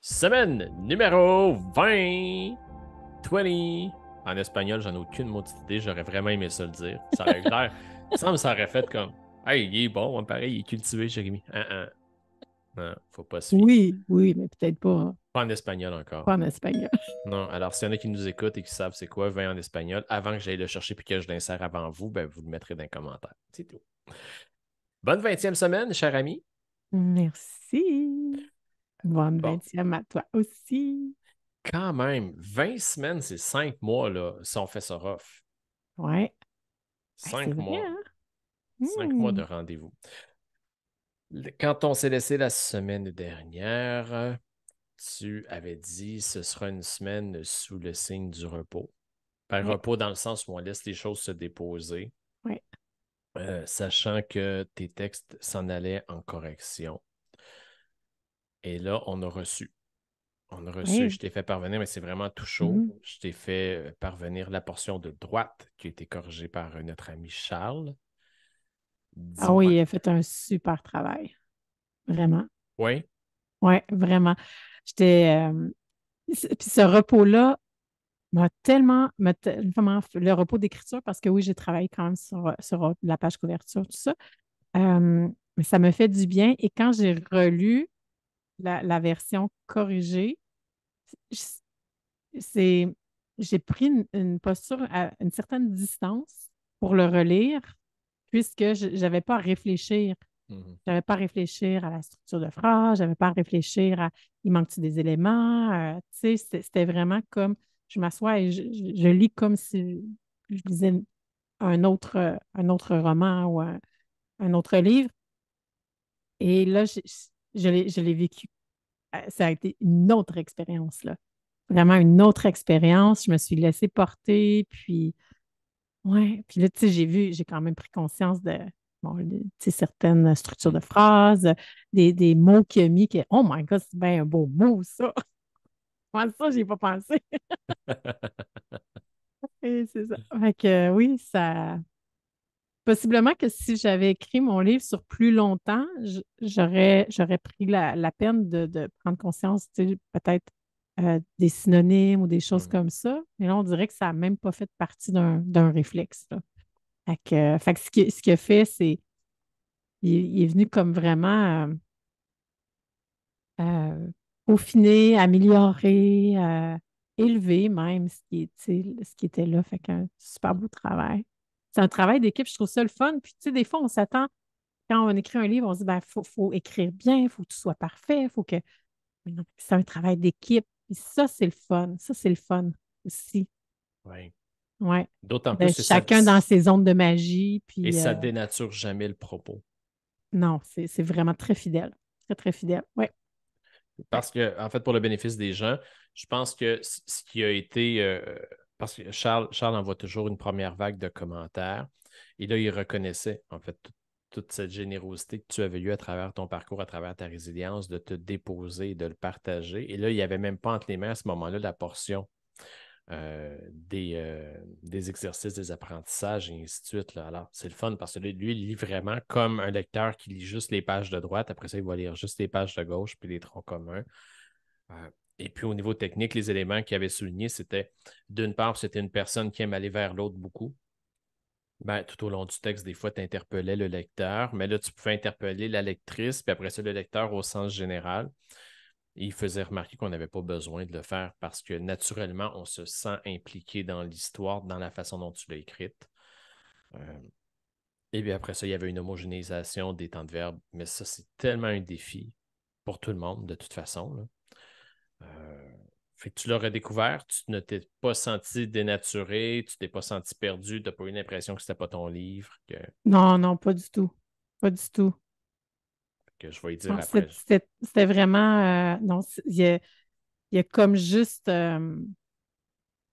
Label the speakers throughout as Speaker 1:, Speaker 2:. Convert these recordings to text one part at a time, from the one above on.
Speaker 1: Semaine numéro 20. 20. En espagnol, j'en ai aucune maudite idée. J'aurais vraiment aimé ça le dire. Ça aurait l'air. Il me semble que ça aurait fait comme Hey, il est bon, hein, pareil, il est cultivé, Jérémy. Non, faut pas se fier.
Speaker 2: Oui, oui, mais peut-être pas,
Speaker 1: Pas en espagnol encore.
Speaker 2: pas en espagnol.
Speaker 1: Non, alors s'il y en a qui nous écoutent et qui savent c'est quoi 20 en espagnol, avant que j'aille le chercher puis que je l'insère avant vous, ben vous le mettrez dans les commentaires. C'est tout. Bonne 20e semaine, cher ami.
Speaker 2: Merci. Bonne
Speaker 1: Bon,
Speaker 2: 20e à toi aussi.
Speaker 1: quand même, 20 semaines, c'est 5 mois, là, si on fait ça rough.
Speaker 2: Ouais. Hey, c'est
Speaker 1: 5
Speaker 2: vrai,
Speaker 1: mois.
Speaker 2: hein?
Speaker 1: 5 mois de
Speaker 2: Hmm.
Speaker 1: rendez-vous. Quand on s'est laissé la semaine dernière, tu avais dit ce sera une semaine sous le signe du repos. Par
Speaker 2: Ouais,
Speaker 1: repos dans le sens où on laisse les choses se déposer,
Speaker 2: ouais,
Speaker 1: sachant que tes textes s'en allaient en correction. Et là, on a reçu. On a reçu,
Speaker 2: ouais.
Speaker 1: je t'ai fait parvenir, mais c'est vraiment tout chaud.
Speaker 2: Mhm.
Speaker 1: Je t'ai fait parvenir la portion de droite qui a été corrigée par notre ami Charles.
Speaker 2: Ah oui,
Speaker 1: Dis-moi.
Speaker 2: il a fait un super travail. Vraiment.
Speaker 1: Oui?
Speaker 2: Ouais, vraiment. J'étais. Puis ce repos-là vraiment, le repos d'écriture, parce que oui, j'ai travaillé quand même sur la page couverture, tout ça. Mais ça me fait du bien. Et quand j'ai relu la version corrigée, j- c'est, j'ai pris une posture à une certaine distance pour le relire, puisque je n'avais pas à réfléchir.
Speaker 1: Mhm.
Speaker 2: J'avais pas à réfléchir à la structure de phrase, j'avais pas à réfléchir à il manque-tu des éléments. Tu sais, c'était vraiment comme je m'assois et je lis comme si je lisais un autre roman ou un autre livre. Et là, je l'ai vécu. Ça a été une autre expérience, là. Vraiment une autre expérience. Je me suis laissée porter, puis, ouais. Puis là, tu sais, j'ai quand même pris conscience de, bon, tu sais, certaines structures de
Speaker 1: Mhm.
Speaker 2: phrases, des mots qu'il a mis, que, oh my God, c'est bien un beau mot, ça. Moi, ça, j'ai pas pensé. Et c'est ça. Fait que, oui, ça. Possiblement que si j'avais écrit mon livre sur plus longtemps, j'aurais pris la peine de prendre conscience, tu sais, peut-être des synonymes ou des choses
Speaker 1: Mhm.
Speaker 2: comme ça. Mais là, on dirait que ça n'a même pas fait partie d'un réflexe, là. Fait que ce qu'il a fait, c'est il est venu comme vraiment peaufiner, améliorer, élever même ce qui était là. Fait qu'un super beau travail. C'est un travail d'équipe, je trouve ça le fun. Puis, tu sais, des fois, on s'attend quand on écrit un livre, on se dit, ben, faut écrire bien, il faut que tout soit parfait, faut que. Mais non, c'est un travail d'équipe. Et ça, c'est le fun. Ça, c'est le fun aussi.
Speaker 1: Oui.
Speaker 2: Ouais.
Speaker 1: D'autant
Speaker 2: De
Speaker 1: plus que
Speaker 2: chacun dans ses zones de magie.
Speaker 1: et
Speaker 2: Puis,
Speaker 1: ça dénature jamais le propos.
Speaker 2: non, c'est vraiment très fidèle. Très, très fidèle. Ouais. Ouais.
Speaker 1: Parce que, en fait, pour le bénéfice des gens, je pense que ce qui a été. Parce que Charles envoie toujours une première vague de commentaires. Et là, il reconnaissait, en fait, toute cette générosité que tu avais eue à travers ton parcours, à travers ta résilience, de te déposer, de le partager. Et là, il n'y avait même pas entre les mains à ce moment-là la portion des exercices, des apprentissages et ainsi de suite, là. Alors, c'est le fun parce que lui, il lit vraiment comme un lecteur qui lit juste les pages de droite. Après ça, il va lire juste les pages de gauche puis les troncs communs. Euh, et puis, au niveau technique, les éléments qu'il avait soulignés, c'était d'une part, c'était une personne qui aime aller vers l'autre beaucoup. Ben, tout au long du texte, des fois, tu interpellais le lecteur, mais là, tu pouvais interpeller la lectrice, puis après ça, le lecteur au sens général. Et il faisait remarquer qu'on n'avait pas besoin de le faire parce que naturellement, on se sent impliqué dans l'histoire, dans la façon dont tu l'as écrite. Euh, et puis après ça, il y avait une homogénéisation des temps de verbe, mais ça, c'est tellement un défi pour tout le monde, de toute façon, là. Euh, Fait que tu l'aurais découvert, tu ne t'es pas senti dénaturé, tu t'es pas senti perdu, tu n'as pas eu l'impression que c'était pas ton livre,
Speaker 2: Non, non, pas du tout. Pas du tout.
Speaker 1: que je vais y dire
Speaker 2: Non,
Speaker 1: après.
Speaker 2: c'était vraiment. Non, il y a comme juste.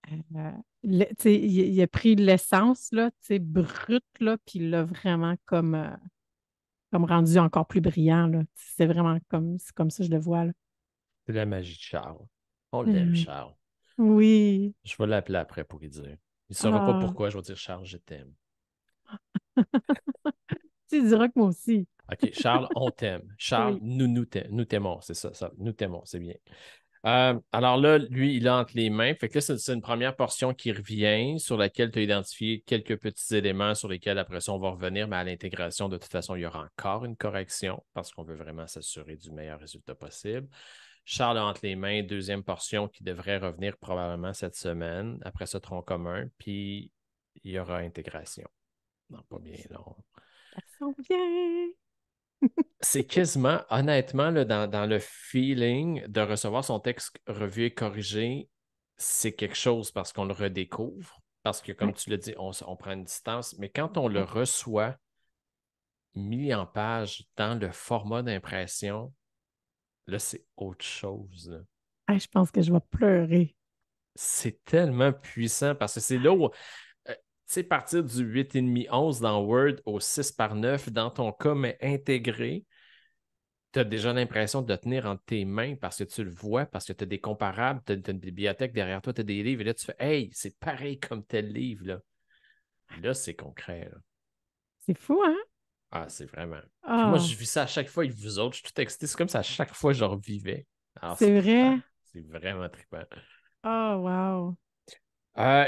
Speaker 2: Tu sais, il a pris l'essence, là, tu sais, brute, là, puis il l'a vraiment comme rendu encore plus brillant, là. C'est vraiment c'est comme ça que je le vois, là.
Speaker 1: C'est la magie de Charles. On l'aime,
Speaker 2: Oui.
Speaker 1: Charles.
Speaker 2: Oui.
Speaker 1: Je vais l'appeler après pour lui dire. Il ne saura pas
Speaker 2: Ah.
Speaker 1: pourquoi je vais dire Charles, je t'aime.
Speaker 2: Tu diras que moi aussi.
Speaker 1: OK, Charles, on t'aime. Charles,
Speaker 2: Oui.
Speaker 1: nous t'aimons, c'est ça, ça, nous t'aimons, c'est bien. Alors là, lui, il a entre les mains. Fait que là, c'est une première portion qui revient sur laquelle tu as identifié quelques petits éléments sur lesquels après ça, on va revenir, mais à l'intégration, de toute façon, il y aura encore une correction parce qu'on veut vraiment s'assurer du meilleur résultat possible. Charles a entre les mains, deuxième portion qui devrait revenir probablement cette semaine, après ce tronc commun, puis il y aura intégration. Non, pas bien long.
Speaker 2: Ça s'en vient.
Speaker 1: C'est quasiment, honnêtement, là, dans le feeling de recevoir son texte revu et corrigé, c'est quelque chose parce qu'on le redécouvre. Parce que, comme
Speaker 2: Ouais,
Speaker 1: tu l'as dit, on prend une distance. Mais quand on le
Speaker 2: ouais.
Speaker 1: reçoit mis en page dans le format d'impression, là, c'est autre chose, là.
Speaker 2: Ah, je pense que je vais pleurer.
Speaker 1: C'est tellement puissant parce que c'est là où, tu sais, partir du 8,5-11 dans Word au 6 par 9 dans ton cas, mais intégré. Tu as déjà l'impression de le tenir entre tes mains parce que tu le vois, parce que tu as des comparables, tu as une bibliothèque derrière toi, tu as des livres, et là, tu fais Hey, c'est pareil comme tel livre, là. Là, c'est concret, là.
Speaker 2: C'est fou, hein?
Speaker 1: Ah, c'est vraiment. Puis moi,
Speaker 2: Ah,
Speaker 1: je vis ça à chaque fois avec vous autres. Je suis tout excité. C'est comme ça à chaque fois je revivais. Alors, c'est
Speaker 2: c'est
Speaker 1: trippant.
Speaker 2: vrai?
Speaker 1: C'est vraiment trippant.
Speaker 2: Oh, wow.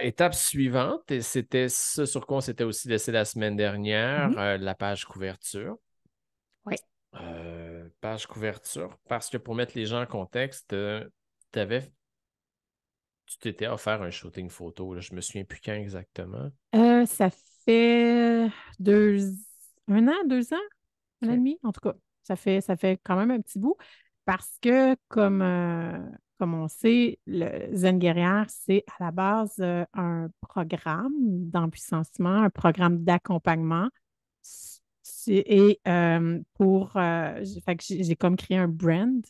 Speaker 1: Étape suivante, et c'était ce sur quoi on s'était aussi laissé la semaine dernière,
Speaker 2: Mhm.
Speaker 1: la page couverture.
Speaker 2: Oui.
Speaker 1: Page couverture, parce que pour mettre les gens en contexte, tu t'étais offert un shooting photo, là. Je me souviens plus quand exactement.
Speaker 2: Ça fait deux, 1 an, 2 ans, 1 an et
Speaker 1: OK.
Speaker 2: demi, en tout cas. Ça fait quand même un petit bout parce que, comme on sait, le Zen Guerrière, c'est à la base un programme d'empuissancement, un programme d'accompagnement. Et fait que j'ai comme créé un brand,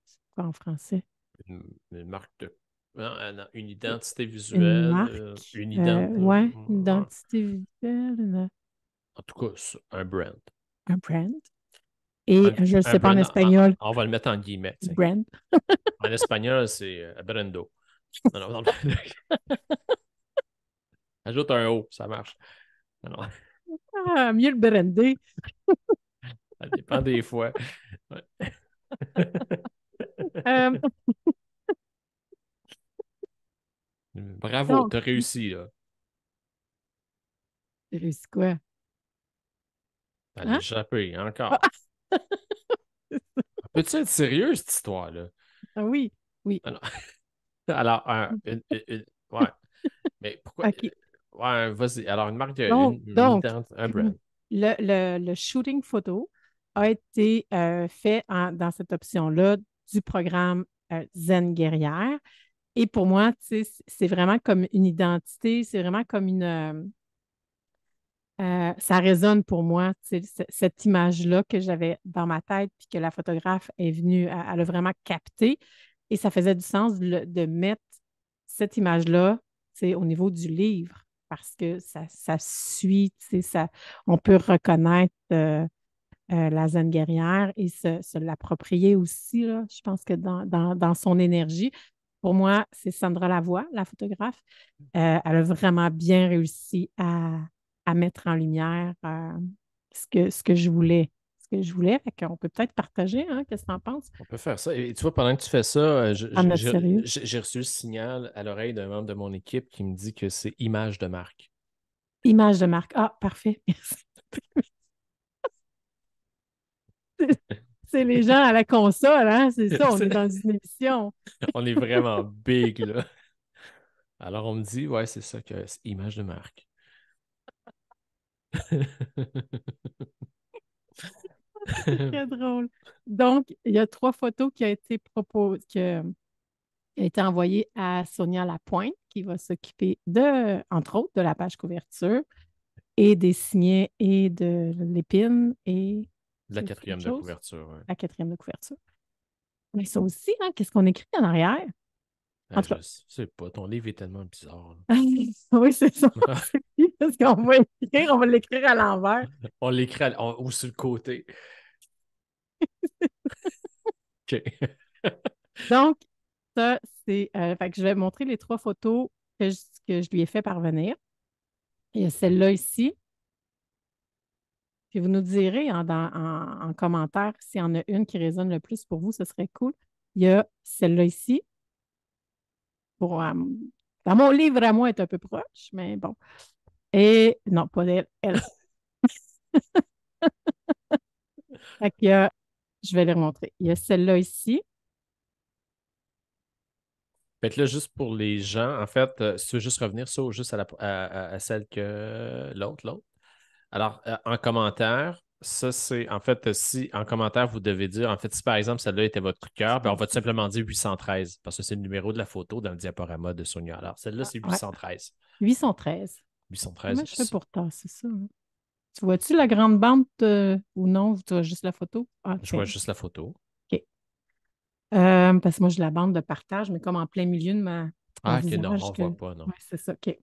Speaker 2: c'est quoi en français?
Speaker 1: Une marque de. Non, non, une identité
Speaker 2: Une
Speaker 1: visuelle,
Speaker 2: marque,
Speaker 1: une identité.
Speaker 2: ouais, une identité visuelle,
Speaker 1: En tout cas, un brand.
Speaker 2: un brand. Et
Speaker 1: Un,
Speaker 2: je ne
Speaker 1: un
Speaker 2: sais pas en
Speaker 1: brand,
Speaker 2: espagnol,
Speaker 1: on va le mettre en guillemets, tiens.
Speaker 2: brand.
Speaker 1: En espagnol, c'est brando. Non, non, non. Ajoute un O, ça marche. Non, non,
Speaker 2: Ah, mieux le brander.
Speaker 1: ça dépend des fois. Ouais.
Speaker 2: Euh,
Speaker 1: Bravo,
Speaker 2: donc,
Speaker 1: t'as réussi, là.
Speaker 2: j'ai réussi quoi?
Speaker 1: À
Speaker 2: Hein?
Speaker 1: l'échapper,
Speaker 2: Ah,
Speaker 1: encore. Peux-tu être sérieux, cette histoire-là?
Speaker 2: ah oui, oui,
Speaker 1: Alors, alors, ouais. Mais pourquoi?
Speaker 2: OK.
Speaker 1: Ouais, vas-y. Alors, une marque,
Speaker 2: Donc,
Speaker 1: un brand.
Speaker 2: le shooting photo a été fait dans cette option-là du programme Zen Guerrière. Et pour moi, tu sais, c'est vraiment comme une identité, c'est vraiment comme ça résonne pour moi, tu sais, cette image-là que j'avais dans ma tête, puis que la photographe est venue, elle a vraiment capté. Et ça faisait du sens de mettre cette image-là, tu sais, au niveau du livre, parce que ça suit, tu sais, on peut reconnaître la zen guerrière et se l'approprier aussi, là. Je pense que dans son énergie, pour moi, c'est Sandra Lavoie, la photographe. Elle a vraiment bien réussi à mettre en lumière ce que je voulais. Ce que je voulais. Fait qu'on peut peut-être partager, hein? Qu'est-ce que tu en penses?
Speaker 1: On peut faire ça. Et tu vois, pendant que tu fais ça,
Speaker 2: En notre sérieux.
Speaker 1: j'ai reçu le signal à l'oreille d'un membre de mon équipe qui me dit que c'est image de marque.
Speaker 2: Image de marque. Ah, parfait. Merci. C'est les gens à la console, hein? C'est ça, on est dans une émission.
Speaker 1: On est vraiment big, là. Alors, on me dit, ouais, c'est ça que c'est image de marque.
Speaker 2: C'est très drôle. Donc, il y a 3 photos qui ont été proposées, qui a été envoyée à Sonia Lapointe, qui va s'occuper entre autres, de la page couverture et des signets et de l'épine et
Speaker 1: La
Speaker 2: c'est autre
Speaker 1: quatrième de
Speaker 2: chose,
Speaker 1: couverture, ouais.
Speaker 2: la 4e de couverture. Mais ça aussi, hein, qu'est-ce qu'on écrit en arrière? En
Speaker 1: Ah,
Speaker 2: tout
Speaker 1: je
Speaker 2: cas,
Speaker 1: sais pas, ton livre est tellement bizarre,
Speaker 2: oui, c'est ça.
Speaker 1: là.
Speaker 2: C'est qui? Parce qu'on va écrire, on va l'écrire à l'envers.
Speaker 1: On l'écrit ou sur le côté. OK.
Speaker 2: Donc, ça, fait que je vais montrer les 3 photos que je lui ai fait parvenir. Il y a celle-là ici. Puis vous nous direz en commentaire s'il y en a une qui résonne le plus pour vous, ce serait cool. Il y a celle-là ici. Pour, dans mon livre à moi, elle est un peu proche, mais bon. Et non, pas elle, elle. Fait qu'il y a, je vais les remontrer. Il y a celle-là ici.
Speaker 1: Fait que là, juste pour les gens, en fait, si tu veux juste revenir ça, ou juste à celle que l'autre. Alors, en commentaire, ça, c'est en fait, si en commentaire, vous devez dire, en fait, si par exemple celle-là était votre coup de cœur, ben, on va tout simplement dire 813 parce que c'est le numéro de la photo dans le diaporama de Sonia. Alors, celle-là, c'est
Speaker 2: Ouais,
Speaker 1: 813.
Speaker 2: 813.
Speaker 1: 813.
Speaker 2: Comment je fais pour tasser ça, hein? Tu vois-tu la grande bande ou non? Tu vois juste la photo? Ah,
Speaker 1: Je
Speaker 2: tiens.
Speaker 1: vois juste la photo.
Speaker 2: OK. Parce que moi, j'ai la bande de partage, mais comme en plein milieu de mon
Speaker 1: Ah, ok, non,
Speaker 2: visage.
Speaker 1: on
Speaker 2: Que...
Speaker 1: voit pas, non.
Speaker 2: Oui, c'est ça. OK.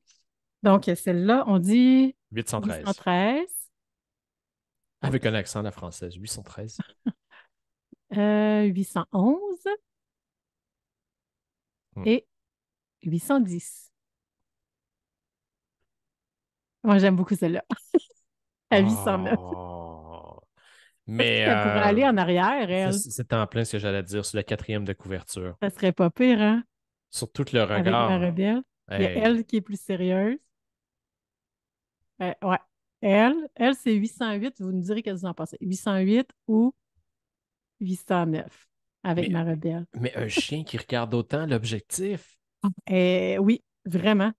Speaker 2: Donc, celle-là, on dit
Speaker 1: 813.
Speaker 2: 813,
Speaker 1: Avec un accent à la française. 813.
Speaker 2: 811
Speaker 1: Hmm.
Speaker 2: et 810. Moi, j'aime beaucoup celle-là, à 809.
Speaker 1: Oh.
Speaker 2: Peut-être
Speaker 1: Mais
Speaker 2: qu'elle pourrait aller en arrière, elle.
Speaker 1: c'est en plein ce que j'allais dire sur la quatrième de couverture.
Speaker 2: Ça serait pas pire, hein?
Speaker 1: Sur tout le
Speaker 2: Avec ma
Speaker 1: regard.
Speaker 2: rebelle. Il y a
Speaker 1: Hey.
Speaker 2: elle qui est plus sérieuse. Ouais. Elle, c'est 808. Vous nous direz qu'est-ce que vous en pensez. 808 ou 809 avec
Speaker 1: Mais,
Speaker 2: ma rebelle.
Speaker 1: mais un chien qui regarde autant l'objectif.
Speaker 2: Oui, vraiment.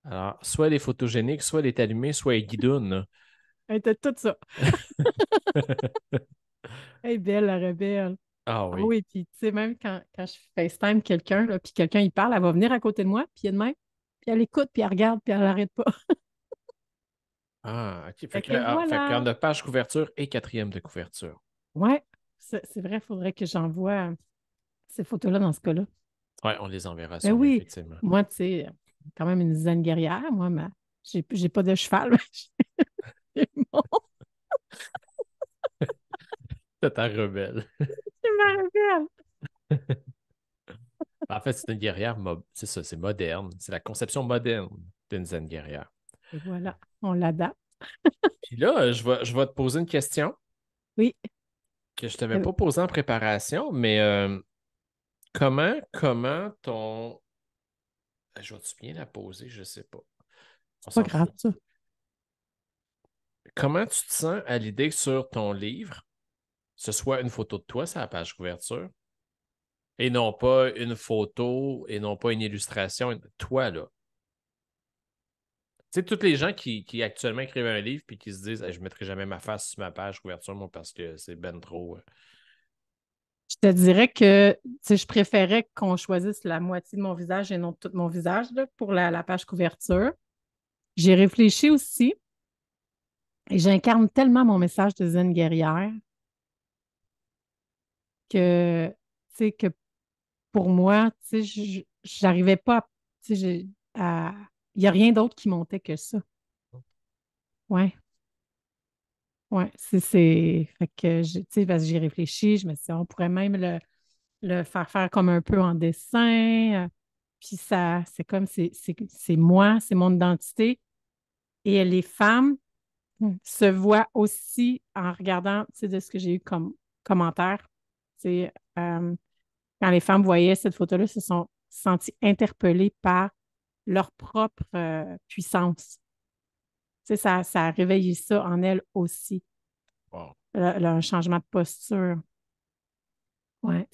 Speaker 1: Alors, soit elle est photogénique, soit elle est allumée, soit elle est guidoune.
Speaker 2: Elle était tout ça. Elle est belle, la rebelle.
Speaker 1: Ah
Speaker 2: Ah
Speaker 1: oui.
Speaker 2: oui, puis tu sais, même quand je FaceTime quelqu'un, là, puis quelqu'un, il parle, elle va venir à côté de moi, puis elle de même, puis elle écoute, puis elle regarde, puis elle n'arrête pas.
Speaker 1: Ah, OK.
Speaker 2: Fait que
Speaker 1: Fait qu'on
Speaker 2: voilà.
Speaker 1: a page couverture et quatrième de couverture.
Speaker 2: Ouais, c'est vrai, il faudrait que j'envoie ces photos-là dans ce cas-là.
Speaker 1: Ouais, on les enverra
Speaker 2: Ben
Speaker 1: sûrement,
Speaker 2: oui,
Speaker 1: effectivement.
Speaker 2: moi, tu sais, quand même une zen guerrière, moi, j'ai pas de cheval. J'ai mon-
Speaker 1: C'est ta rebelle.
Speaker 2: je me rappelle.
Speaker 1: En fait, c'est une guerrière, c'est ça, c'est moderne. C'est la conception moderne d'une zen guerrière.
Speaker 2: Et voilà, on l'adapte.
Speaker 1: Puis là, je vais te poser une question
Speaker 2: Oui.
Speaker 1: que je ne t'avais
Speaker 2: Euh,
Speaker 1: pas posée en préparation, mais comment ton. Je vais-tu bien la poser? Je ne sais pas. On
Speaker 2: C'est pas
Speaker 1: s'en
Speaker 2: grave,
Speaker 1: fout.
Speaker 2: ça.
Speaker 1: Comment tu te sens à l'idée que sur ton livre, ce soit une photo de toi sur la page couverture et non pas une photo et non pas une illustration, toi là? Tu sais, tous les gens qui actuellement écrivent un livre puis qui se disent, je ne mettrai jamais ma face sur ma page couverture, moi, parce que c'est ben trop.
Speaker 2: Je te dirais que tu sais, je préférais qu'on choisisse la moitié de mon visage et non tout mon visage là, pour la page couverture. J'ai réfléchi aussi et j'incarne tellement mon message de zen guerrière que, tu sais, que pour moi, tu sais, j'arrivais pas à, tu sais, il n'y a rien d'autre qui montait que ça. Ouais, ouais, fait que, tu sais, parce que j'ai réfléchi, je me suis dit, on pourrait même le faire comme un peu en dessin, puis ça, c'est comme, c'est moi, c'est mon identité. Et les femmes se voient aussi en regardant, tu sais, de ce que j'ai eu comme commentaire. Tu sais, quand les femmes voyaient cette photo-là, elles se sont senties interpellées par leur propre puissance. Tu sais, ça a réveillé ça en elles aussi,
Speaker 1: Wow.
Speaker 2: un changement de posture. Ouais.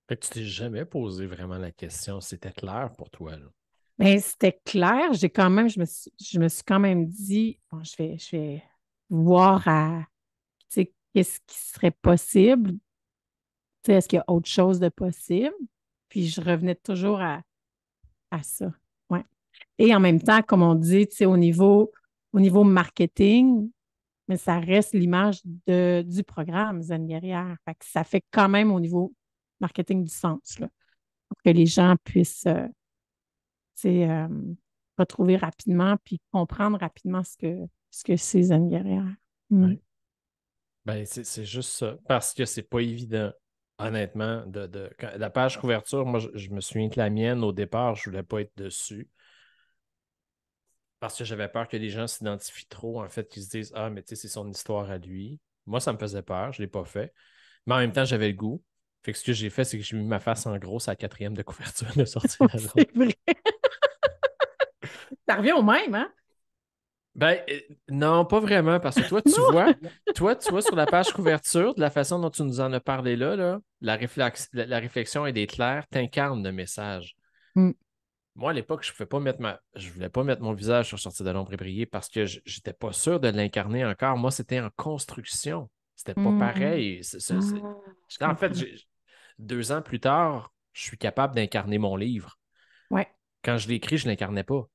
Speaker 1: Fait que tu t'es jamais posé vraiment la question, c'était clair pour toi, là.
Speaker 2: Mais c'était clair, je me suis quand même dit, bon, je vais voir tu sais, qu'est-ce qui serait possible. Tu sais, est-ce qu'il y a autre chose de possible? Puis je revenais toujours à ça. Ouais. Et en même temps, comme on dit, tu sais, au niveau marketing, mais ça reste l'image du programme Zen Guerrière. Fait que ça fait quand même au niveau marketing du sens, là, pour que les gens puissent tu sais, retrouver rapidement puis comprendre rapidement ce que c'est Zen Guerrière. Mm.
Speaker 1: Ouais. Ben, c'est juste ça. Parce que c'est pas évident, honnêtement. La page couverture, moi, je me souviens que la mienne, au départ, je voulais pas être dessus. Parce que j'avais peur que les gens s'identifient trop, en fait, qu'ils se disent ah, mais tu sais, c'est son histoire à lui. Moi, ça me faisait peur, je ne l'ai pas fait. Mais en même temps, j'avais le goût. Fait que ce que j'ai fait, c'est que j'ai mis ma face en gros à la quatrième de couverture de sortie de l'ombre.
Speaker 2: C'est vrai. Ça revient au même, hein?
Speaker 1: Ben, non, pas vraiment, parce que
Speaker 2: Non.
Speaker 1: toi, tu vois sur la page couverture, de la façon dont tu nous en as parlé là, la réflexion est claire, t'incarnes le message.
Speaker 2: Mm.
Speaker 1: Moi, à l'époque, je voulais pas mettre mon visage sur Sortir de l'ombre et briller parce que j'étais pas sûr de l'incarner encore. Moi, c'était en construction. C'était pas
Speaker 2: Mm.
Speaker 1: pareil.
Speaker 2: Ah, je
Speaker 1: En fait,
Speaker 2: comprends.
Speaker 1: 2 ans plus tard, je suis capable d'incarner mon livre.
Speaker 2: Ouais.
Speaker 1: Quand je l'ai écrit, je ne l'incarnais pas.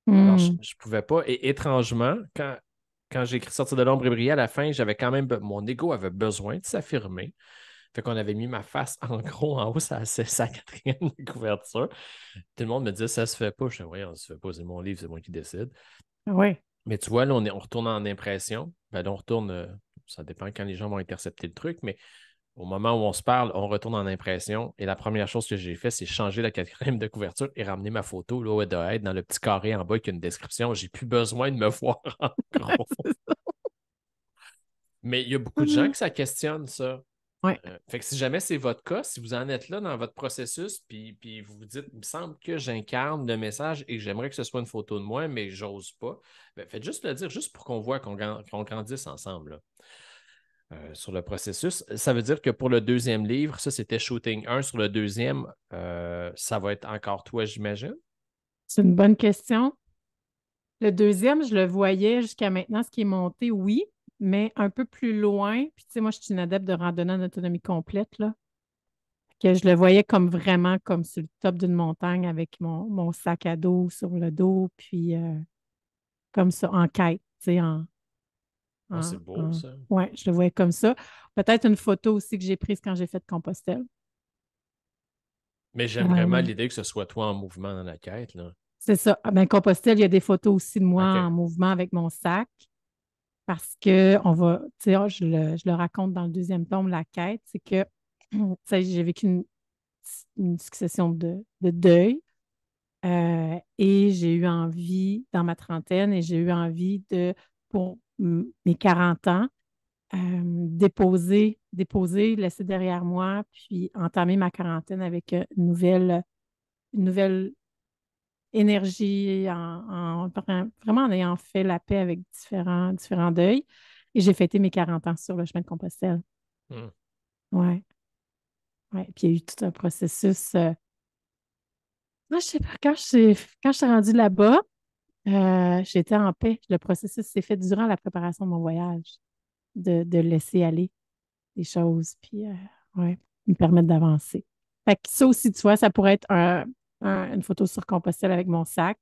Speaker 1: Alors,
Speaker 2: Mm.
Speaker 1: je pouvais pas. Et étrangement, quand j'ai écrit Sortir de l'ombre et briller à la fin, j'avais quand même. Mon ego avait besoin de s'affirmer. Fait qu'on avait mis ma face en gros en haut, sa quatrième couverture. Tout le monde me disait ça se fait pas. Je disais, oui, on se fait pas, c'est mon livre, c'est moi qui décide.
Speaker 2: Ouais.
Speaker 1: Mais tu vois, là, on retourne en impression. Ben, là, on retourne, ça dépend quand les gens vont intercepter le truc, mais au moment où on se parle, on retourne en impression. Et la première chose que j'ai fait, c'est changer la quatrième de couverture et ramener ma photo là, où elle doit être dans le petit carré en bas avec une description. J'ai plus besoin de me voir en gros. Mais il y a beaucoup de gens que ça questionne, ça.
Speaker 2: Ouais.
Speaker 1: Fait que si jamais c'est votre cas, si vous en êtes là dans votre processus, puis vous vous dites, il me semble que j'incarne le message et que j'aimerais que ce soit une photo de moi, mais j'ose pas, ben, faites juste le dire, juste pour qu'on voit qu'on grandisse ensemble là, sur le processus. Ça veut dire que pour le deuxième livre, ça c'était Shooting 1. Sur le deuxième, ça va être encore toi, j'imagine.
Speaker 2: C'est une bonne question. Le deuxième, je le voyais jusqu'à maintenant, ce qui est monté, oui, mais un peu plus loin. Puis, tu sais, moi, je suis une adepte de randonnée en autonomie complète, là. Que je le voyais comme vraiment comme sur le top d'une montagne avec mon sac à dos sur le dos, puis comme ça, en quête, tu sais,
Speaker 1: Ah, c'est beau, ça.
Speaker 2: ouais, je le voyais comme ça. Peut-être une photo aussi que j'ai prise quand j'ai fait Compostelle.
Speaker 1: Mais j'aime vraiment
Speaker 2: Euh,
Speaker 1: l'idée que ce soit toi en mouvement dans la quête, là.
Speaker 2: c'est ça. Ah, ben, Compostelle, il y a des photos aussi de moi en
Speaker 1: OK.
Speaker 2: mouvement avec mon sac parce que on va, tu sais, je le raconte dans le deuxième tome, la quête, c'est que tu sais, j'ai vécu une succession de deuil. Et j'ai eu envie, dans ma trentaine, et j'ai eu envie pour mes 40 ans, laisser derrière moi, puis entamer ma quarantaine avec une nouvelle énergie, vraiment en ayant fait la paix avec différents deuils. Et j'ai fêté mes 40 ans sur le chemin de Compostelle.
Speaker 1: Hmm.
Speaker 2: Ouais, ouais. Puis il y a eu tout un processus. Moi, je sais pas, quand je suis rendue là-bas, j'étais en paix. Le processus s'est fait durant la préparation de mon voyage, de laisser aller les choses, puis ouais, me permettre d'avancer. Fait que ça aussi, tu vois, ça pourrait être une photo sur Compostelle avec mon sac.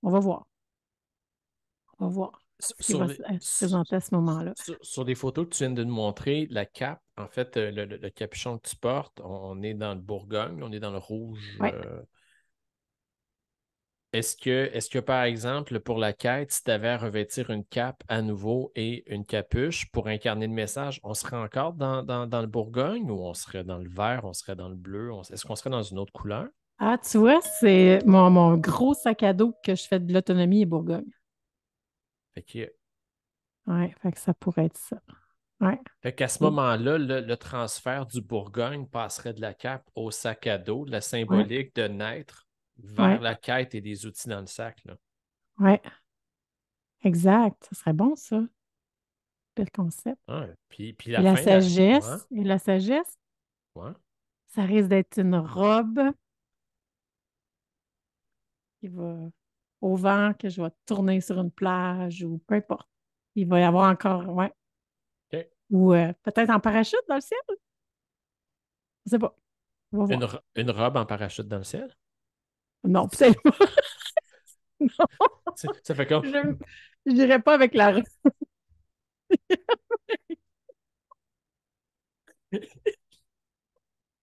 Speaker 2: On va voir. On va voir
Speaker 1: Sur,
Speaker 2: ce qui
Speaker 1: sur
Speaker 2: va
Speaker 1: les,
Speaker 2: se présenter à ce moment-là.
Speaker 1: sur les photos que tu viens de nous montrer, la cape, en fait, le capuchon que tu portes, on est dans le Bourgogne, on est dans le rouge.
Speaker 2: Ouais.
Speaker 1: Est-ce que, par exemple, pour la quête, si tu avais à revêtir une cape à nouveau et une capuche pour incarner le message, on serait encore dans le Bourgogne ou on serait dans le vert, on serait dans le bleu? Est-ce qu'on serait dans une autre couleur?
Speaker 2: Ah, tu vois, c'est mon gros sac à dos que je fais de l'autonomie et Bourgogne.
Speaker 1: Fait que-
Speaker 2: Ouais, fait que ça pourrait être ça. Ouais.
Speaker 1: Fait qu'à ce moment-là, le transfert du Bourgogne passerait de la cape au sac à dos, de la
Speaker 2: Ouais,
Speaker 1: symbolique de naître, vers
Speaker 2: ouais,
Speaker 1: la quête et des outils dans le sac, là.
Speaker 2: ouais, exact. Ça serait bon, ça. Bel concept.
Speaker 1: Ouais. Puis
Speaker 2: Et
Speaker 1: la
Speaker 2: la
Speaker 1: fin, ouais,
Speaker 2: sagesse,
Speaker 1: ouais.
Speaker 2: ça risque d'être une robe qui va au vent, que je vais tourner sur une plage ou peu importe. Il va y avoir encore, ouais.
Speaker 1: OK.
Speaker 2: Ou peut-être en parachute dans le ciel. Je sais pas. On va voir.
Speaker 1: Une robe en parachute dans le ciel?
Speaker 2: Non, peut-être pas. Non,
Speaker 1: Ça fait comme.
Speaker 2: je n'irai pas avec la robe.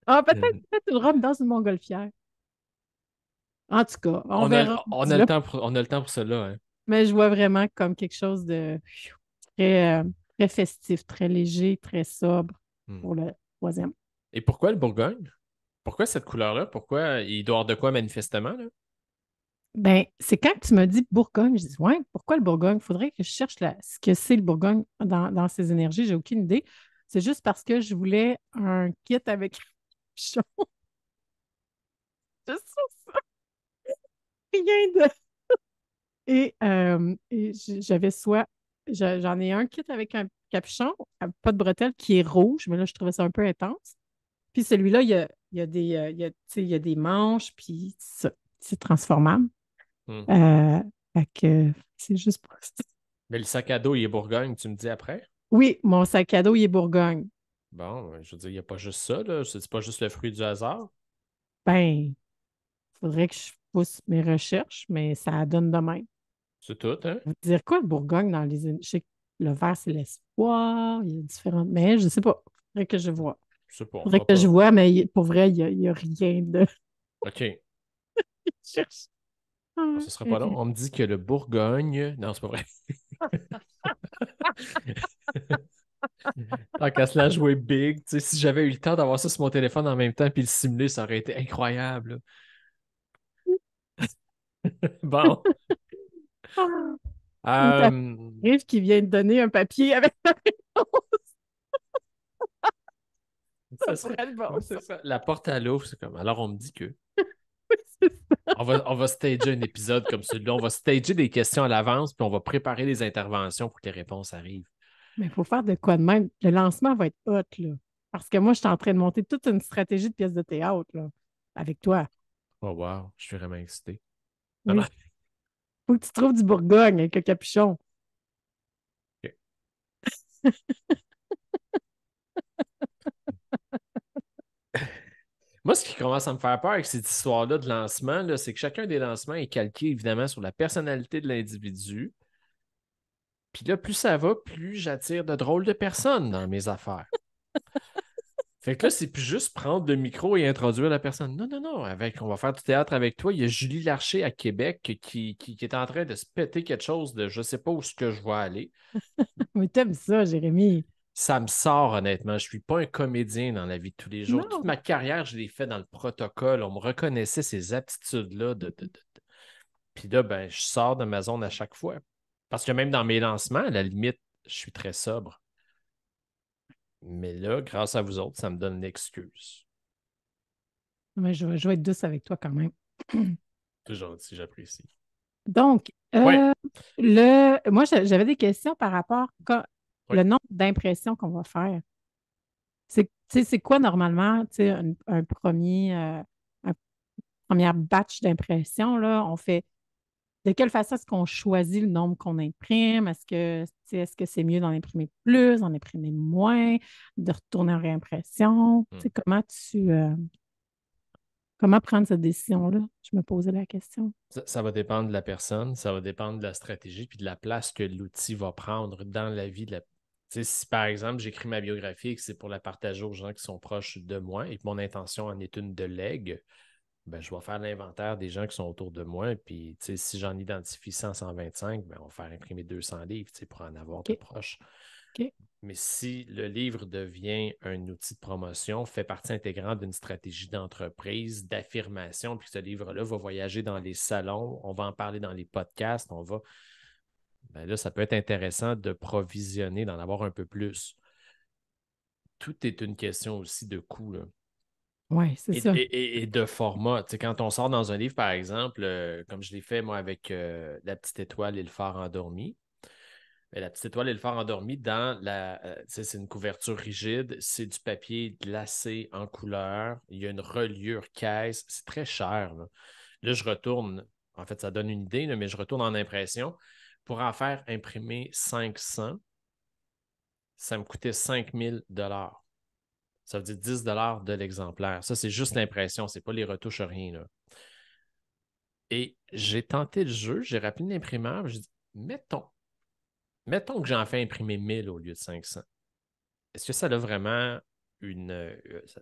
Speaker 2: Ah, peut-être une robe dans une montgolfière. En tout cas, on
Speaker 1: On a,
Speaker 2: verra.
Speaker 1: on
Speaker 2: rendu
Speaker 1: a le
Speaker 2: là.
Speaker 1: temps on a le temps pour cela, hein.
Speaker 2: Mais je vois vraiment comme quelque chose de très, très festif, très léger, très sobre
Speaker 1: Hmm.
Speaker 2: pour le troisième.
Speaker 1: Et pourquoi le Bourgogne? Pourquoi cette couleur-là? Pourquoi il doit y avoir de quoi manifestement, là?
Speaker 2: Ben, c'est quand tu m'as dit Bourgogne, je dis, ouais, pourquoi le Bourgogne? Il faudrait que je cherche ce que c'est le Bourgogne dans ses énergies. J'ai aucune idée. C'est juste parce que je voulais un kit avec juste ça, rien de. Et j'avais j'en ai un kit avec un capuchon, pas de bretelles, qui est rouge, mais là, je trouvais ça un peu intense. Puis celui-là, il y a tu sais, il y a des manches, puis c'est transformable.
Speaker 1: Hmm.
Speaker 2: Euh, Fait que c'est juste pour ça.
Speaker 1: Mais le sac à dos, il est Bourgogne, tu me dis après?
Speaker 2: Oui, mon sac à dos, il est Bourgogne.
Speaker 1: Bon, je veux dire, il n'y a pas juste ça, là. C'est pas juste le fruit du hasard.
Speaker 2: Ben, il faudrait que je pousse mes recherches, mais ça donne de même.
Speaker 1: C'est tout, hein?
Speaker 2: Ça veut dire quoi, le Bourgogne dans les... Je sais que le vert, c'est l'espoir, il y a différentes... Mais je sais pas. Il faudrait que je vois.
Speaker 1: Je sais pas,
Speaker 2: Il
Speaker 1: on
Speaker 2: faudrait
Speaker 1: fera
Speaker 2: que je
Speaker 1: pas.
Speaker 2: vois, mais pour vrai, il y a rien de...
Speaker 1: OK.
Speaker 2: Je cherche. Ah,
Speaker 1: Ce sera pas long.
Speaker 2: rien.
Speaker 1: On me dit que le Bourgogne. Non, c'est pas vrai. Tant qu'à se la jouer big, tu sais, si j'avais eu le temps d'avoir ça sur mon téléphone en même temps puis le simuler, ça aurait été incroyable. Bon.
Speaker 2: Ah. Ou
Speaker 1: Euh,
Speaker 2: t'arrives qui vient de donner un papier avec la réponse. Ça
Speaker 1: ça
Speaker 2: pourrait
Speaker 1: serait.
Speaker 2: être bon,
Speaker 1: Ouais,
Speaker 2: ça.
Speaker 1: c'est ça. La porte à l'eau, c'est comme. Alors, on me dit que.
Speaker 2: C'est ça.
Speaker 1: On va stager un épisode comme celui-là. On va stager des questions à l'avance, puis on va préparer des interventions pour que les réponses arrivent.
Speaker 2: Mais il faut faire de quoi de même. Le lancement va être hot, là. Parce que moi, je suis en train de monter toute une stratégie de pièce de théâtre, là, avec toi.
Speaker 1: Oh, wow, je suis vraiment excité. Non, non.
Speaker 2: Oui. Faut que tu trouves du Bourgogne avec le capuchon.
Speaker 1: OK. Moi, ce qui commence à me faire peur avec cette histoire-là de lancement, là, c'est que chacun des lancements est calqué évidemment sur la personnalité de l'individu. Puis là, plus ça va, plus j'attire de drôles de personnes dans mes affaires. Fait que là, c'est plus juste prendre le micro et introduire la personne. Non, non, non, on va faire du théâtre avec toi. Il y a Julie Larcher à Québec qui est en train de se péter quelque chose de je sais pas où ce que je vais aller.
Speaker 2: Mais t'aimes ça, Jérémy.
Speaker 1: Ça me sort honnêtement. Je suis pas un comédien dans la vie de tous les jours. Toute
Speaker 2: Non.
Speaker 1: ma carrière, je l'ai fait dans le protocole. On me reconnaissait ces aptitudes-là. Puis là, ben, je sors de ma zone à chaque fois. Parce que même dans mes lancements, à la limite, je suis très sobre. Mais là, grâce à vous autres, ça me donne une excuse.
Speaker 2: Mais je vais être douce avec toi quand même.
Speaker 1: C'est gentil, j'apprécie.
Speaker 2: Donc,
Speaker 1: Oui,
Speaker 2: moi, j'avais des questions par rapport
Speaker 1: oui.
Speaker 2: le nombre d'impressions qu'on va faire. Tu sais, c'est quoi normalement, tu sais, un un première batch d'impressions, là? On fait de quelle façon est-ce qu'on choisit le nombre qu'on imprime? Tu sais, est-ce que c'est mieux d'en imprimer plus, d'en imprimer moins, de retourner en réimpression? Tu
Speaker 1: Hmm.
Speaker 2: sais, comment prendre cette décision-là? Je me posais la question.
Speaker 1: Ça va dépendre de la personne, ça va dépendre de la stratégie puis de la place que l'outil va prendre dans la vie de la. Tu sais, si par exemple j'écris ma biographie et que c'est pour la partager aux gens qui sont proches de moi et que mon intention en est une de legs, ben, je vais faire l'inventaire des gens qui sont autour de moi. Puis, tu sais, si j'en identifie 100, 125, ben, on va faire imprimer 200 livres, tu sais, pour en avoir de
Speaker 2: OK,
Speaker 1: proches.
Speaker 2: OK.
Speaker 1: Mais si le livre devient un outil de promotion, fait partie intégrante d'une stratégie d'entreprise, d'affirmation, puis que ce livre-là va voyager dans les salons, on va en parler dans les podcasts, ben là, ça peut être intéressant de provisionner, d'en avoir un peu plus. Tout est une question aussi de coût, là.
Speaker 2: Oui, c'est
Speaker 1: Et,
Speaker 2: ça.
Speaker 1: et de format. Tu sais, quand on sort dans un livre, par exemple, comme je l'ai fait moi avec La petite étoile et le phare endormi, mais la petite étoile et le phare endormi, tu sais, c'est une couverture rigide, c'est du papier glacé en couleur, il y a une reliure caisse, c'est très cher. Là, je retourne, en fait, ça donne une idée, là, mais je retourne en impression. Pour en faire imprimer 500, ça me coûtait 5 000 $. Ça veut dire 10 $ de l'exemplaire. Ça, c'est juste l'impression, c'est pas les retouches, rien, là. Et j'ai tenté le jeu, j'ai rappelé l'imprimeur, j'ai dit, mettons que j'en fais imprimer 1000 au lieu de 500. Est-ce que ça a vraiment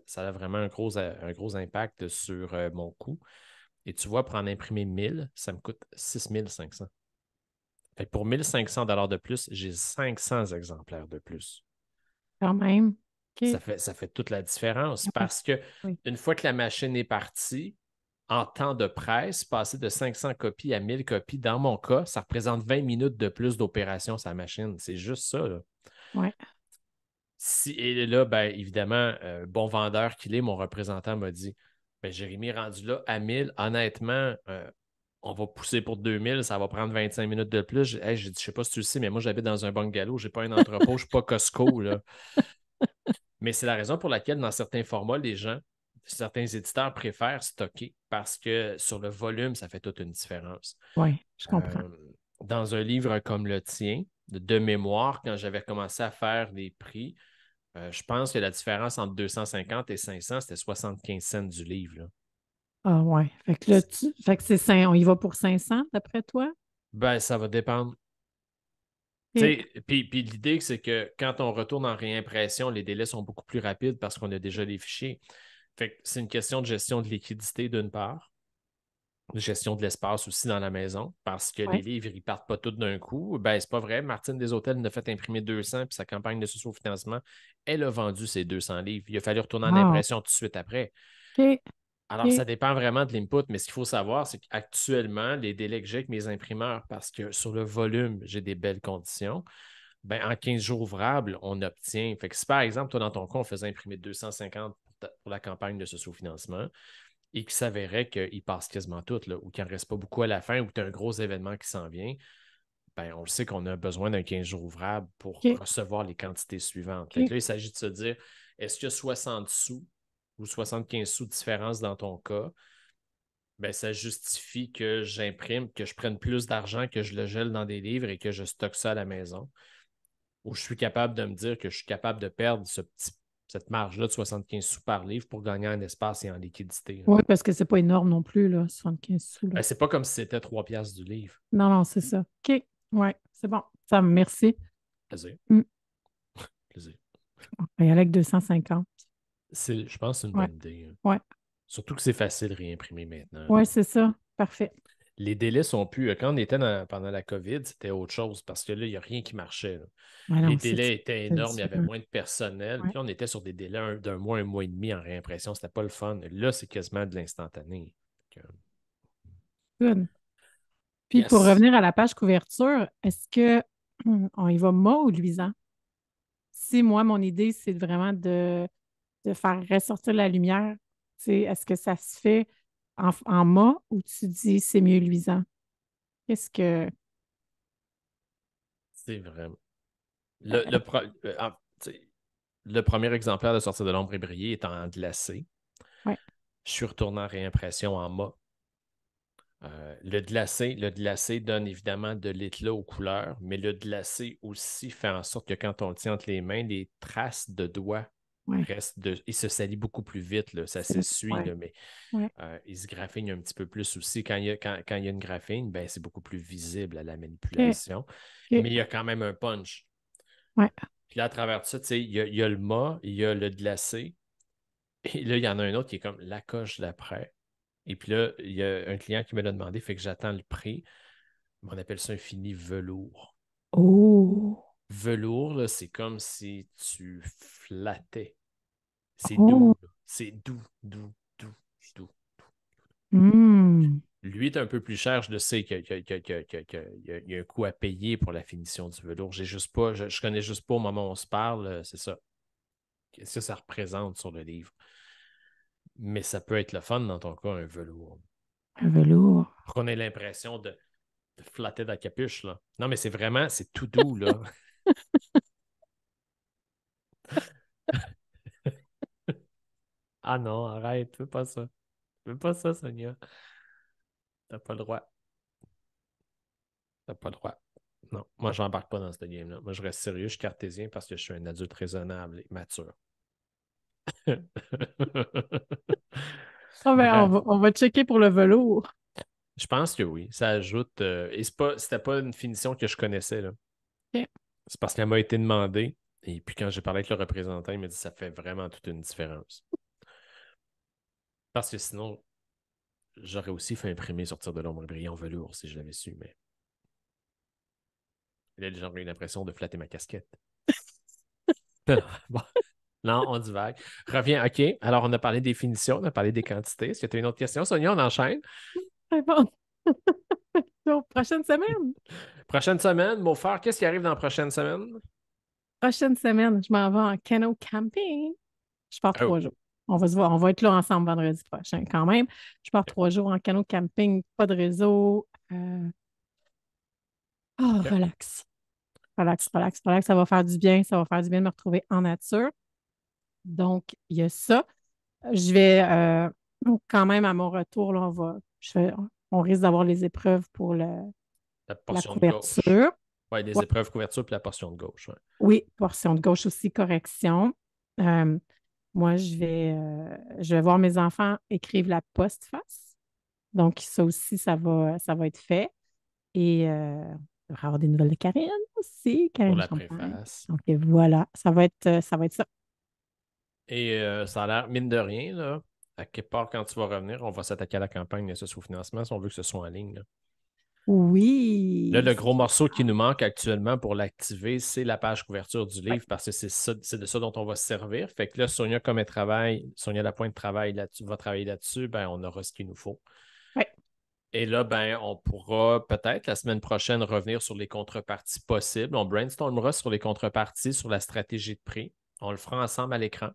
Speaker 1: ça a vraiment un gros impact sur mon coût? Et tu vois, pour en imprimer 1000, ça me coûte 6500. Fait que pour 1500 $ de plus, j'ai 500 exemplaires de plus.
Speaker 2: Quand même. OK.
Speaker 1: Ça fait toute la différence
Speaker 2: Oui,
Speaker 1: parce que
Speaker 2: oui.
Speaker 1: une fois que la machine est partie, en temps de presse, passer de 500 copies à 1000 copies, dans mon cas, ça représente 20 minutes de plus d'opération sur la machine. C'est juste ça, là.
Speaker 2: Ouais.
Speaker 1: Et là, ben, évidemment, bon vendeur qu'il est, mon représentant m'a dit ben, Jérémy, rendu là à 1000, honnêtement, on va pousser pour 2000, ça va prendre 25 minutes de plus. J'ai dit, je sais pas si tu le sais, mais moi, j'habite dans un bungalow, j'ai pas un entrepôt, je suis pas Costco, là. Mais c'est la raison pour laquelle, dans certains formats, certains éditeurs préfèrent stocker parce que sur le volume, ça fait toute une différence.
Speaker 2: Oui, je comprends.
Speaker 1: Euh, dans un livre comme le tien, de mémoire, quand j'avais commencé à faire des prix, je pense que la différence entre 250 et 500, c'était 75 cents du livre, là.
Speaker 2: Ah ouais. Fait que là, fait que on y va pour 500 d'après toi?
Speaker 1: Ben, ça va dépendre. Tu
Speaker 2: OK.
Speaker 1: sais, puis l'idée, c'est que quand on retourne en réimpression, les délais sont beaucoup plus rapides parce qu'on a déjà les fichiers. Fait que c'est une question de gestion de liquidité d'une part, de gestion de l'espace aussi dans la maison, parce que les
Speaker 2: Ouais.
Speaker 1: livres, ils partent pas tous d'un coup. Ben, c'est pas vrai. Martine Deshôtels a fait imprimer 200, puis sa campagne de sous-financement, elle a vendu ses 200 livres. Il a fallu retourner en
Speaker 2: Wow.
Speaker 1: impression tout de suite après.
Speaker 2: OK.
Speaker 1: Alors,
Speaker 2: OK.
Speaker 1: ça dépend vraiment de l'input, mais ce qu'il faut savoir, c'est qu'actuellement, les délais que j'ai avec mes imprimeurs, parce que sur le volume, j'ai des belles conditions, ben, en 15 jours ouvrables, on obtient. Fait que si par exemple, toi, dans ton cas, on faisait imprimer 250 pour la campagne de ce sous-financement et qu'il s'avérait qu'il passe quasiment tout, là, ou qu'il n'en reste pas beaucoup à la fin, ou que tu as un gros événement qui s'en vient, ben, on le sait qu'on a besoin d'un 15 jours ouvrables pour
Speaker 2: OK.
Speaker 1: recevoir les quantités suivantes. Fait que
Speaker 2: OK.
Speaker 1: là, il s'agit de se dire, est-ce qu'il y a 60 sous ou 75 sous de différence dans ton cas? Ben, ça justifie que j'imprime, que je prenne plus d'argent, que je le gèle dans des livres et que je stocke ça à la maison. Ou je suis capable de me dire que je suis capable de perdre cette marge-là de 75 sous par livre pour gagner en espace et en liquidité, là.
Speaker 2: Oui, parce que c'est pas énorme non plus, là, 75 sous, là.
Speaker 1: Ben, c'est pas comme si c'était 3 piastres du livre.
Speaker 2: Non, non, c'est ça. OK. Ouais, c'est bon. Ça, merci.
Speaker 1: Plaisir,
Speaker 2: Mm.
Speaker 1: plaisir.
Speaker 2: On va y aller avec 250.
Speaker 1: Je pense que c'est une
Speaker 2: Ouais.
Speaker 1: bonne idée, hein.
Speaker 2: Ouais.
Speaker 1: Surtout que c'est facile de réimprimer maintenant, là.
Speaker 2: Ouais, c'est ça. Parfait.
Speaker 1: Les délais sont plus. Quand on était pendant la COVID, c'était autre chose parce que là, il n'y a rien qui marchait, là.
Speaker 2: Ouais,
Speaker 1: Les
Speaker 2: non,
Speaker 1: délais étaient
Speaker 2: c'est
Speaker 1: énormes, il y avait
Speaker 2: différent.
Speaker 1: moins de personnel.
Speaker 2: Ouais.
Speaker 1: Puis là, on était sur des délais d'un mois et demi en réimpression. C'était pas le fun. Là, c'est quasiment de l'instantané.
Speaker 2: Good. Puis pour
Speaker 1: Yes.
Speaker 2: revenir à la page couverture, est-ce que on y va mât ou luisant? Si moi, mon idée, c'est vraiment de faire ressortir la lumière, est-ce que ça se fait en mât ou tu dis c'est mieux luisant? Qu'est-ce que.
Speaker 1: C'est vraiment. Le, le, pro- tu sais, le premier exemplaire de Sortir de l'ombre et briller est en glacé.
Speaker 2: Ouais,
Speaker 1: Je suis retourné en réimpression en mât. Le glacé donne évidemment de l'éclat aux couleurs, mais le glacé aussi fait en sorte que quand on le tient entre les mains, les traces de doigts
Speaker 2: ouais,
Speaker 1: il se salit beaucoup plus vite, là, ça s'essuie,
Speaker 2: ouais,
Speaker 1: là, mais
Speaker 2: ouais.
Speaker 1: il se graphine un petit peu plus aussi. Quand il y a une graphine, ben, c'est beaucoup plus visible à la
Speaker 2: OK,
Speaker 1: manipulation,
Speaker 2: OK,
Speaker 1: mais il y a quand même un punch.
Speaker 2: ouais.
Speaker 1: Puis là, à travers ça, tu sais, il y a le mât, il y a le glacé, et là, il y en a un autre qui est comme la coche d'après. Et puis là, il y a un client qui me l'a demandé, fait que j'attends le prix. On appelle ça un fini velours.
Speaker 2: Oh,
Speaker 1: Velours, là, c'est comme si tu flattais. C'est
Speaker 2: oh,
Speaker 1: doux, là. C'est doux, doux, doux, doux.
Speaker 2: hmm.
Speaker 1: Lui est un peu plus cher, je le sais qu'il y a un coût à payer pour la finition du velours. J'ai juste pas, je connais juste pas au moment où on se parle, c'est ça. Qu'est-ce que ça représente sur le livre? Mais ça peut être le fun dans ton cas, un velours.
Speaker 2: Un velours.
Speaker 1: Pour qu'on ait l'impression de flatter la capuche, là. Non, mais c'est tout doux, là. Ah non, arrête, fais pas ça. Fais pas ça, Sonia. T'as pas le droit. T'as pas le droit. Non, moi, j'embarque pas dans cette game-là. Moi, je reste sérieux, je suis cartésien parce que je suis un adulte raisonnable et mature.
Speaker 2: Ah ben,
Speaker 1: Bref,
Speaker 2: on va checker pour le velours.
Speaker 1: je pense que oui. Ça ajoute. Et c'était pas une finition que je connaissais, là.
Speaker 2: OK.
Speaker 1: C'est parce qu'elle m'a été demandée. Et puis quand j'ai parlé avec le représentant, il m'a dit ça fait vraiment toute une différence. Parce que sinon, j'aurais aussi fait imprimer Sortir de l'ombre et briller en velours si je l'avais su, mais là, les gens ont eu l'impression de flatter ma casquette. Bon. Non, on divague. Reviens, OK. Alors, on a parlé des finitions, on a parlé des quantités. Est-ce que tu as une autre question, Sonia? On enchaîne.
Speaker 2: Très bon. Donc, prochaine semaine.
Speaker 1: Prochaine semaine, mon frère, qu'est-ce qui arrive dans la prochaine semaine?
Speaker 2: Prochaine semaine, je m'en vais en canot camping. Je pars
Speaker 1: Oh,
Speaker 2: 3 jours. On va se voir, on va être là ensemble vendredi prochain quand même. Je pars 3 jours en canot camping, pas de réseau.
Speaker 1: OK.
Speaker 2: Relax. Relax, relax, relax. Ça va faire du bien. Ça va faire du bien de me retrouver en nature. Donc, il y a ça. Je vais quand même à mon retour, là, on risque d'avoir les épreuves pour
Speaker 1: La
Speaker 2: la
Speaker 1: portion de gauche.
Speaker 2: couverture.
Speaker 1: Oui, les
Speaker 2: Ouais.
Speaker 1: épreuves couverture puis la portion de gauche. Ouais.
Speaker 2: Oui, portion de gauche aussi, correction. Euh, Moi, je vais voir mes enfants écrire la postface. Donc, ça aussi, ça va être fait. Et il va y avoir des nouvelles de Karine aussi,
Speaker 1: Pour
Speaker 2: Karine
Speaker 1: la
Speaker 2: Champagne.
Speaker 1: préface.
Speaker 2: Donc, voilà, ça va être ça.
Speaker 1: Et ça a l'air, mine de rien, là, à quelque part, quand tu vas revenir, on va s'attaquer à la campagne de ce sous-financement si on veut que ce soit en ligne. Là, Là,
Speaker 2: Oui,
Speaker 1: le
Speaker 2: c'est
Speaker 1: gros
Speaker 2: clair.
Speaker 1: morceau qui nous manque actuellement pour l'activer, c'est la page couverture du livre parce que c'est de ça dont on va se servir. Fait que là, Sonia, comme elle travaille, Sonia Lapointe travaille là-dessus, va travailler là-dessus, ben, on aura ce qu'il nous faut.
Speaker 2: Oui,
Speaker 1: Et là, ben, on pourra peut-être la semaine prochaine revenir sur les contreparties possibles. On brainstormera sur les contreparties, sur la stratégie de prix. On le fera ensemble à l'écran.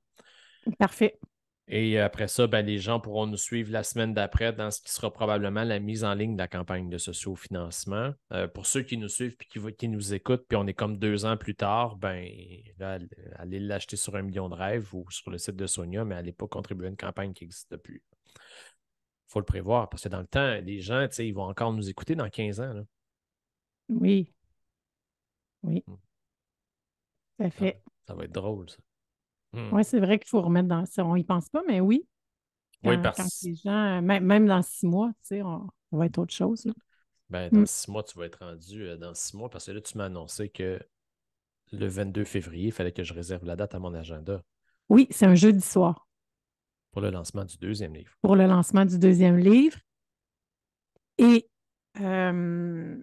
Speaker 2: parfait.
Speaker 1: Et après ça, ben, les gens pourront nous suivre la semaine d'après dans ce qui sera probablement la mise en ligne de la campagne de socio-financement. Pour ceux qui nous suivent et qui nous écoutent, puis on est comme 2 ans plus tard, ben, là, allez l'acheter sur 1 million de rêves ou sur le site de Sonia, mais allez pas contribuer à une campagne qui n'existe plus. Il faut le prévoir parce que dans le temps, les gens, ils vont encore nous écouter dans 15 ans. Là.
Speaker 2: Oui, oui,
Speaker 1: Hmm.
Speaker 2: tout à
Speaker 1: Ça,
Speaker 2: fait.
Speaker 1: ça va être drôle, ça. Hmm.
Speaker 2: Oui, c'est vrai qu'il faut remettre dans ça. On n'y pense pas, mais oui,
Speaker 1: Oui,
Speaker 2: quand
Speaker 1: parce
Speaker 2: les gens, même dans 6 mois, on va être autre chose, là.
Speaker 1: ben,
Speaker 2: Mm.
Speaker 1: dans 6 mois, tu vas être rendu dans 6 mois parce que là, tu m'as annoncé que le 22 février, il fallait que je réserve la date à mon agenda
Speaker 2: Oui, c'est un jeudi soir
Speaker 1: pour le lancement du deuxième livre.
Speaker 2: pour le lancement du deuxième livre. Et, euh,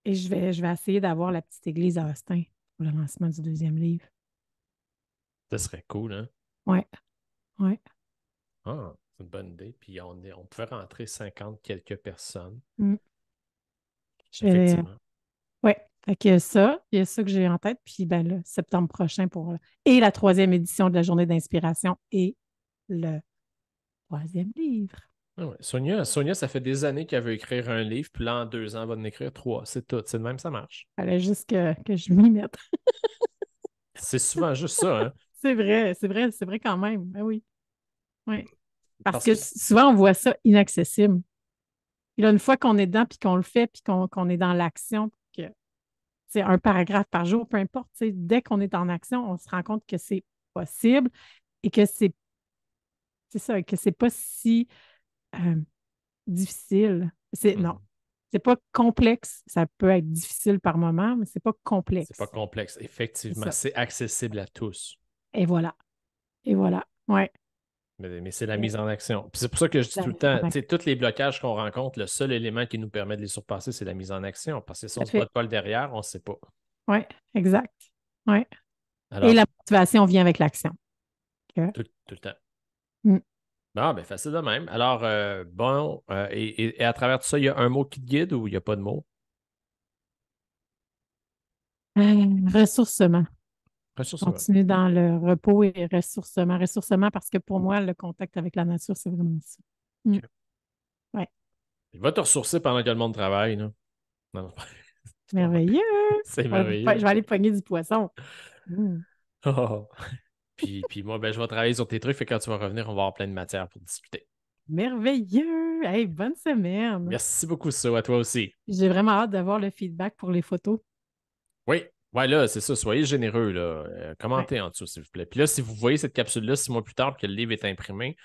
Speaker 2: et je vais essayer d'avoir la petite église à Austin pour le lancement du deuxième livre.
Speaker 1: Ce serait cool, hein?
Speaker 2: Oui, oui.
Speaker 1: Ah, c'est une bonne idée. Puis on pouvait rentrer 50 quelques personnes.
Speaker 2: Mm. Je vais,
Speaker 1: Effectivement.
Speaker 2: ouais. Fait qu'il y a ça, que j'ai en tête. Puis ben là, septembre prochain et la troisième édition de la journée d'inspiration et le troisième livre.
Speaker 1: Ah ouais. Sonia, ça fait des années qu'elle veut écrire un livre, puis là, en 2 ans, elle va en écrire 3. C'est tout. C'est de même, ça marche.
Speaker 2: Il fallait juste que je m'y mette.
Speaker 1: C'est souvent juste ça, hein?
Speaker 2: C'est vrai, c'est vrai, c'est vrai quand même. Ben oui. Oui. Parce
Speaker 1: Parce
Speaker 2: que
Speaker 1: que
Speaker 2: souvent, on voit ça inaccessible. Et là, une fois qu'on est dedans, puis qu'on le fait, puis qu'on est dans l'action, que c'est un paragraphe par jour, peu importe, dès qu'on est en action, on se rend compte que c'est possible et que c'est ça, que c'est pas si euh, difficile. Non,
Speaker 1: mhm,
Speaker 2: c'est pas complexe. Ça peut être difficile par moment, mais c'est pas
Speaker 1: c'est pas
Speaker 2: complexe.
Speaker 1: complexe.
Speaker 2: C'est
Speaker 1: Effectivement,
Speaker 2: ça.
Speaker 1: c'est accessible à tous.
Speaker 2: Et voilà. Et voilà. Ouais.
Speaker 1: Mais c'est la
Speaker 2: Euh,
Speaker 1: mise en action. Puis c'est pour ça que je dis
Speaker 2: la
Speaker 1: tout le
Speaker 2: mise
Speaker 1: temps,
Speaker 2: en action.
Speaker 1: tous les blocages qu'on rencontre, le seul élément qui nous permet de les surpasser, c'est la mise en action. Parce que si
Speaker 2: Tout
Speaker 1: on
Speaker 2: à
Speaker 1: ne se
Speaker 2: fait.
Speaker 1: botte pas le derrière, on ne sait pas.
Speaker 2: Oui, exact. Ouais. Et la
Speaker 1: Alors,
Speaker 2: motivation vient avec l'action. Que-
Speaker 1: tout le temps.
Speaker 2: Mm.
Speaker 1: Bon, ben facile de même. Alors, bon, et à travers tout ça, il y a un mot qui te guide ou il n'y a pas de mot?
Speaker 2: Ressourcement. Je
Speaker 1: Ressources.
Speaker 2: continue dans le repos et ressourcement. Ressourcement parce que pour moi, le contact avec la nature, c'est vraiment ça. Mm.
Speaker 1: OK.
Speaker 2: Ouais.
Speaker 1: Il va te ressourcer pendant que le monde travaille, là. Non, non, c'est pas vrai.
Speaker 2: Merveilleux.
Speaker 1: C'est
Speaker 2: Je
Speaker 1: merveilleux.
Speaker 2: vais aller pogner du poisson. Mm.
Speaker 1: Oh. Puis moi, ben, je vais travailler sur tes trucs. Fait que quand tu vas revenir, on va avoir plein de matière pour discuter.
Speaker 2: Merveilleux. Hey, bonne semaine.
Speaker 1: Merci beaucoup, ça. À toi aussi.
Speaker 2: J'ai vraiment hâte d'avoir le feedback pour les photos.
Speaker 1: Oui. Ouais, là, c'est ça. Soyez généreux, là.
Speaker 2: Ouais.
Speaker 1: Commentez en dessous, s'il vous plaît. Puis là, si vous voyez cette capsule-là 6 mois plus tard que le livre est imprimé,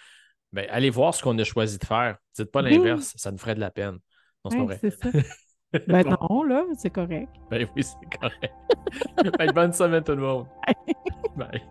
Speaker 1: ben, allez voir ce qu'on a choisi de faire. Dites pas
Speaker 2: Oui,
Speaker 1: l'inverse. Ça nous ferait de la peine. Non, c'est pas
Speaker 2: ouais,
Speaker 1: vrai.
Speaker 2: c'est ça. Ben
Speaker 1: Bon.
Speaker 2: non, là, c'est correct.
Speaker 1: Ben oui, c'est correct. Ben, bonne semaine, tout le monde. Bye.